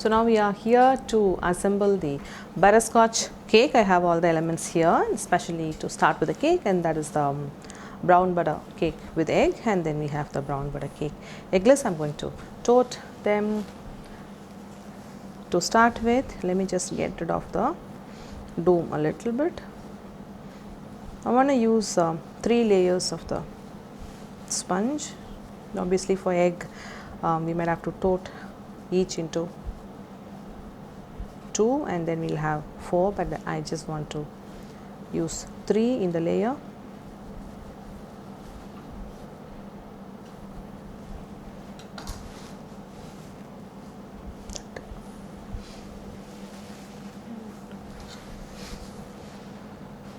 So now we are here to assemble the butterscotch cake. I have all the elements here, especially to start with the cake, and that is the brown butter cake with egg, and then we have the brown butter cake eggless. I'm going to toast them to start with. Let me just get rid of the dough a little bit. I want to use 3 layers of the sponge. Obviously for egg we might have to toast each into 2, and then we'll have 4, but I just want to use 3 in the layer.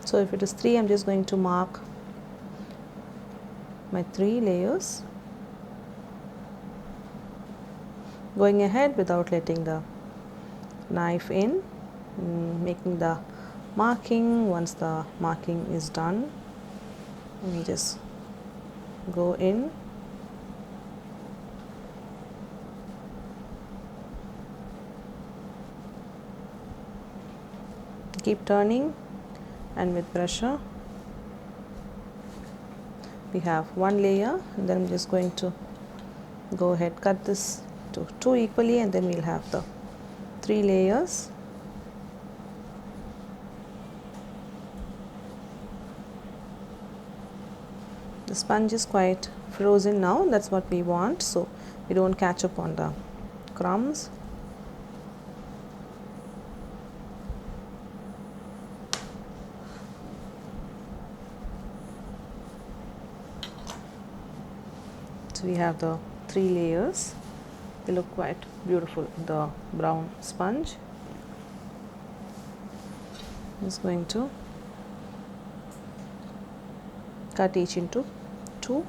So if it is 3, I'm just going to mark my 3 layers, going ahead without letting the knife in, making the marking. Once the marking is done, we just go in, keep turning, and with pressure we have 1 layer, and then I'm just going to go ahead, cut this to 2 equally, and then we'll have the 3 layers. The sponge is quite frozen now, that's what we want, so we don't catch up on the crumbs. So we have the 3 layers. They look quite beautiful, the brown sponge. I'm just going to cut each into 2.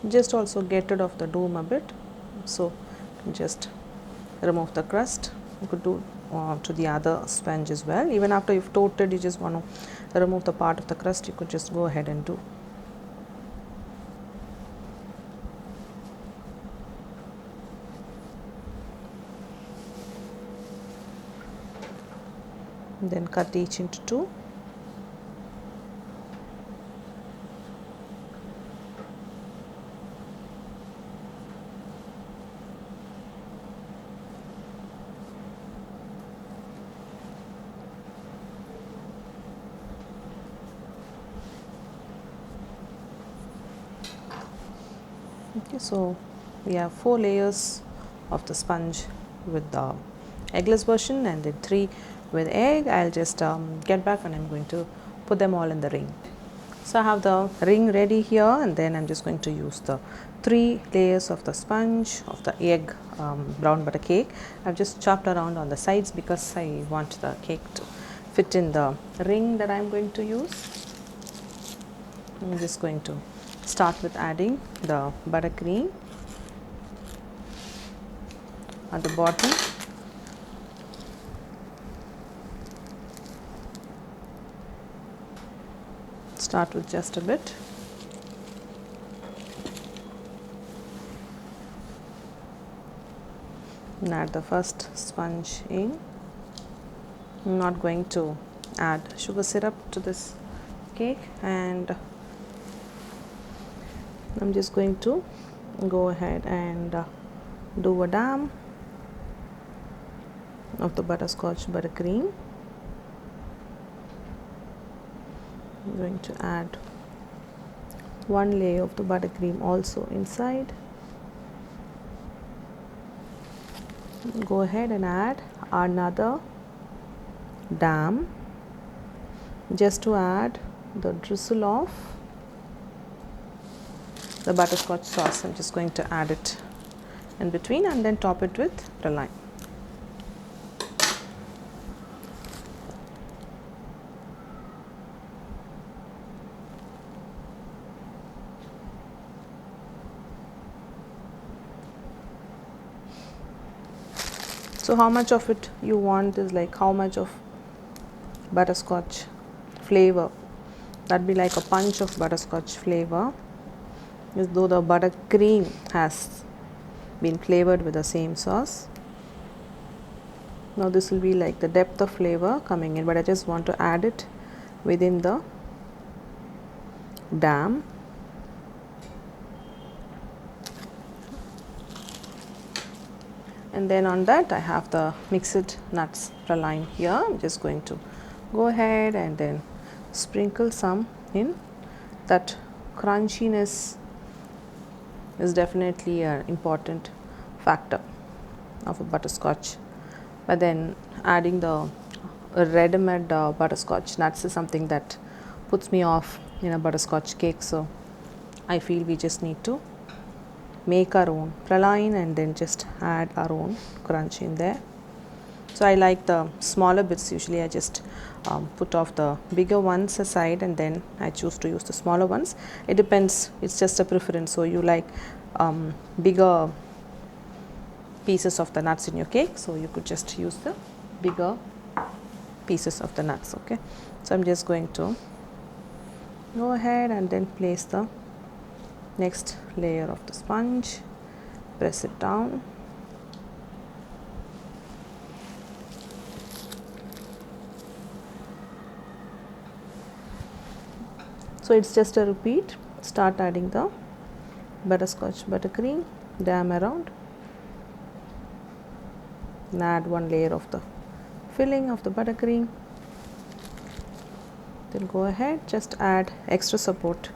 Just also get rid of the dough a bit, so just remove the crust. You could do to the other sponge as well. Even after you've toasted, you just want to remove the part of the crust, you could just go ahead and do. And then cut each into 2. Okay, so we have 4 layers of the sponge with the eggless version, and then 3 with egg. I'll just get back and I'm going to put them all in the ring. So I have the ring ready here, and then I'm just going to use the 3 layers of the sponge of the egg brown butter cake. I've just chopped around on the sides because I want the cake to fit in the ring that I'm going to use. I'm just going to start with adding the buttercream at the bottom. Start with just a bit. And add the first sponge in. I'm not going to add sugar syrup to this cake, and I'm just going to go ahead and do a dam of the butterscotch buttercream. I'm going to add 1 layer of the buttercream also inside. Go ahead and add another dam just to add the drizzle of the butterscotch sauce. I'm just going to add it in between and then top it with Praline. So how much of it you want is like how much of butterscotch flavor. That'd be like a punch of butterscotch flavor, as though the buttercream has been flavored with the same sauce. Now this will be like the depth of flavor coming in, but I just want to add it within the dam. And then on that I have the mixed nuts praline here. I'm just going to go ahead and then sprinkle some in. That crunchiness is definitely an important factor of a butterscotch, but then adding the ready-made butterscotch nuts is something that puts me off in a butterscotch cake. So I feel we just need to make our own praline and then just add our own crunch in there. So I like the smaller bits. Usually I just put off the bigger ones aside and then I choose to use the smaller ones. It depends, it's just a preference. So you like bigger pieces of the nuts in your cake, so you could just use the bigger pieces of the nuts. Okay, so I'm just going to go ahead and then place the next layer of the sponge, press it down. So it's just a repeat. Start adding the butterscotch buttercream, dam around, and add one layer of the filling of the buttercream. Then go ahead, just add extra support,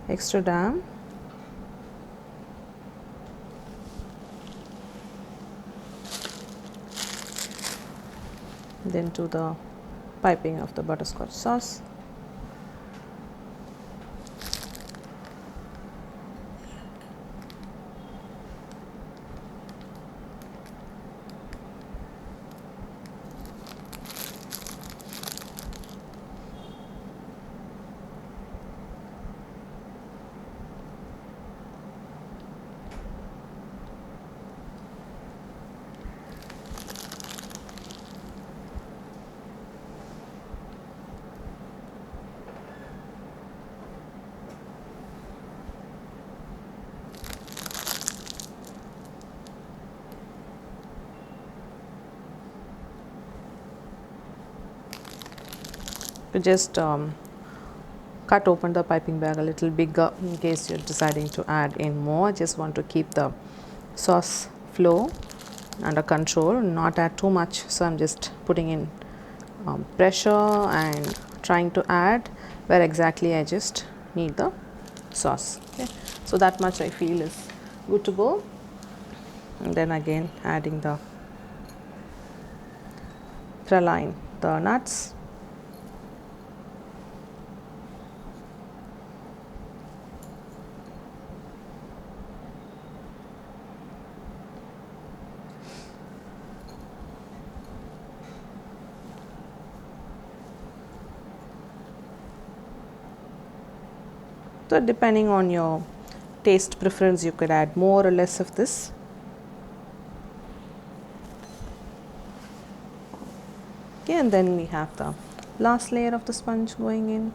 extra dam. Then to the piping of the butterscotch sauce. To just cut open the piping bag a little bigger in case you're deciding to add in more. I just want to keep the sauce flow under control, not add too much. So I'm just putting in pressure and trying to add where exactly I just need the sauce. Okay, so that much I feel is good to go. And then again adding the praline, the nuts. So depending on your taste preference, you could add more or less of this. Okay, and then we have the last layer of the sponge going in.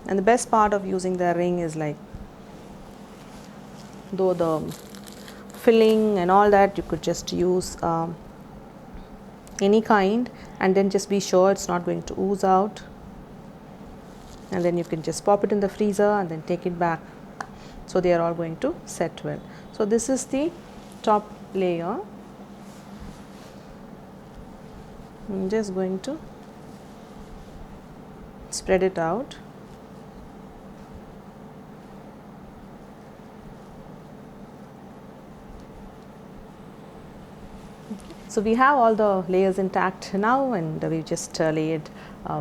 And the best part of using the ring is like, though the filling and all that, you could just use any kind and then just be sure it's not going to ooze out. And then you can just pop it in the freezer and then take it back. So they are all going to set well. So this is the top layer. I'm just going to spread it out. So we have all the layers intact now, and we've just laid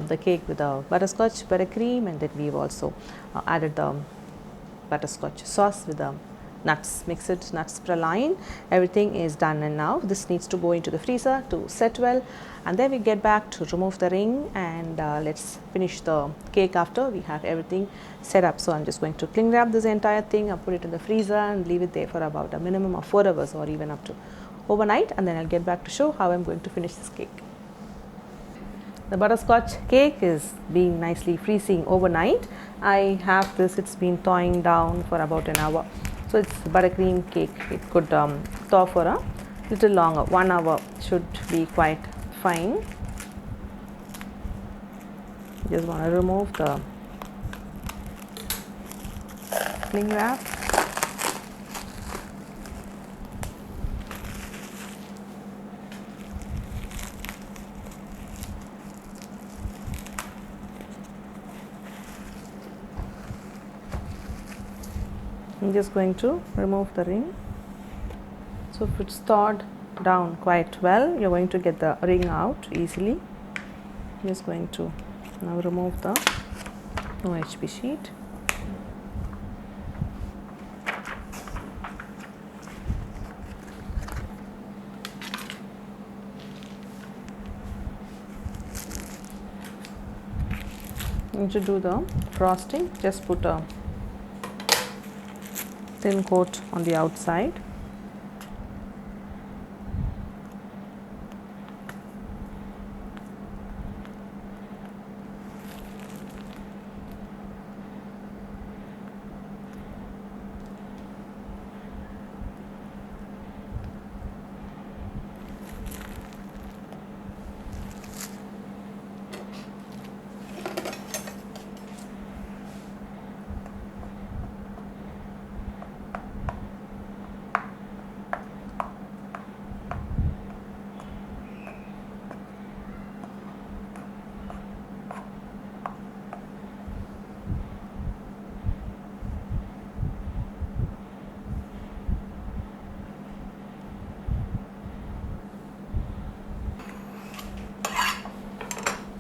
the cake with the butterscotch buttercream, and then we've also added the butterscotch sauce with the nuts, mixed nuts praline. Everything is done, and now this needs to go into the freezer to set well, and then we get back to remove the ring and let's finish the cake after we have everything set up. So I'm just going to cling wrap this entire thing and put it in the freezer and leave it there for about a minimum of 4 hours or even up to overnight, and then I'll get back to show how I'm going to finish this cake. The butterscotch cake is being nicely freezing overnight. I have this, it's been thawing down for about an hour. So it's buttercream cake. It could thaw for a little longer. 1 hour should be quite fine. Just want to remove the cling wrap. I'm just going to remove the ring. So if it's thawed down quite well, you're going to get the ring out easily. I'm just going to now remove the OHP sheet. And to do the frosting, just put a thin coat on the outside.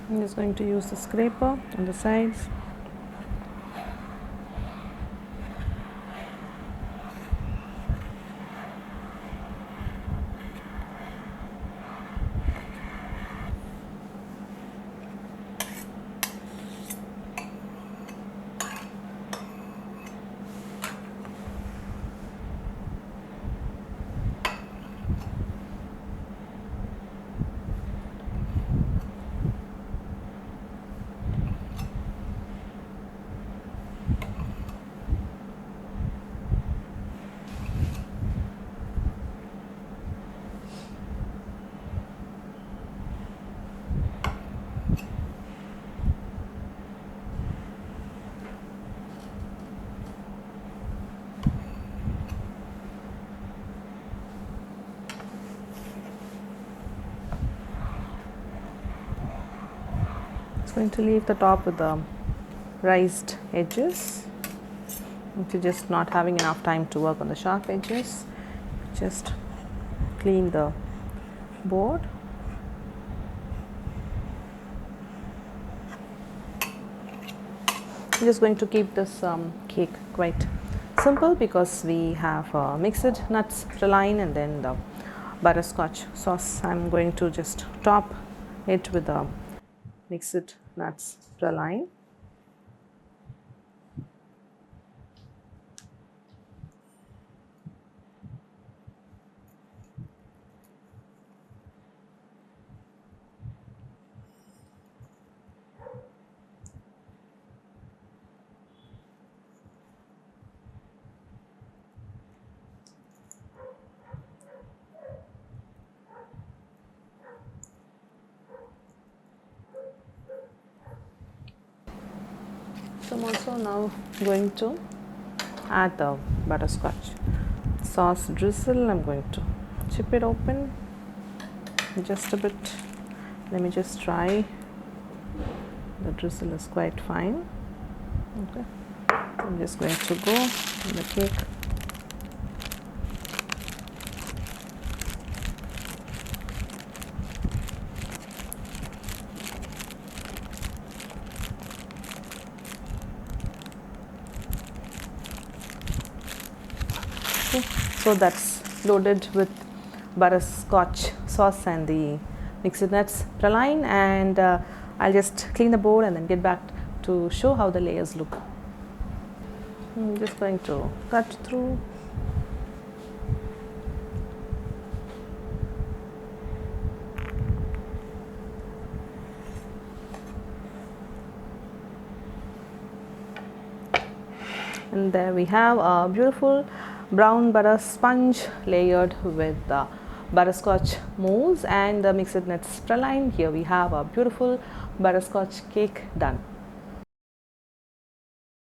I'm just going to use the scraper on the sides. Going to leave the top with the raised edges. If you're just not having enough time to work on the sharp edges, just clean the board. I'm just going to keep this cake quite simple because we have mixed nuts praline and then the butterscotch sauce. I'm going to just top it with the mixed nuts praline. So I'm also now going to add the butterscotch sauce drizzle. I'm going to chip it open just a bit. Let me just try. The drizzle is quite fine. Okay, I'm just going to go on the cake. So that's loaded with butterscotch sauce and the mixed nuts praline, and I'll just clean the board and then get back to show how the layers look. I'm just going to cut through. And there we have a beautiful brown butter sponge layered with butterscotch mousse and the mixed nuts praline. Here we have a beautiful butterscotch cake done.